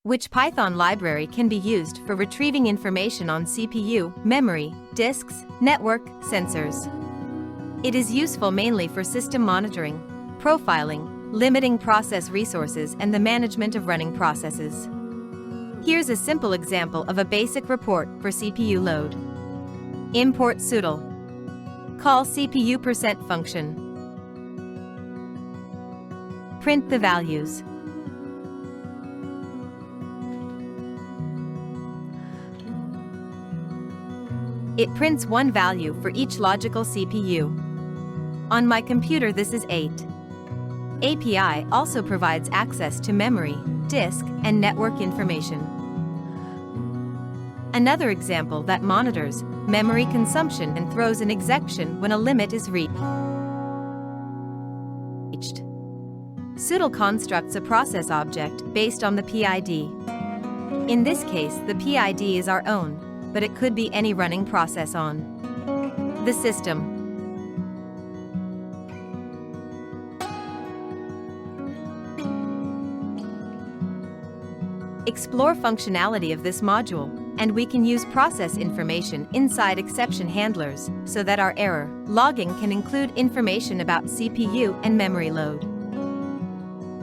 Which Python library can be used for retrieving information on CPU, memory, disks, network, sensors. It is useful mainly for system monitoring, profiling, limiting process resources, and the management of running processes. Here's a simple example of a basic report for CPU load. Import Psutil. Call CPU% function. Print the values. It prints one value for each logical CPU. On my computer this is 8. API also provides access to memory, disk, and network information. Another example that monitors memory consumption and throws an exception when a limit is reached. Psutil constructs a process object based on the PID. In this case, the PID is our own, but it could be any running process on the system. Explore functionality of this module, and we can use process information inside exception handlers so that our error logging can include information about CPU and memory load.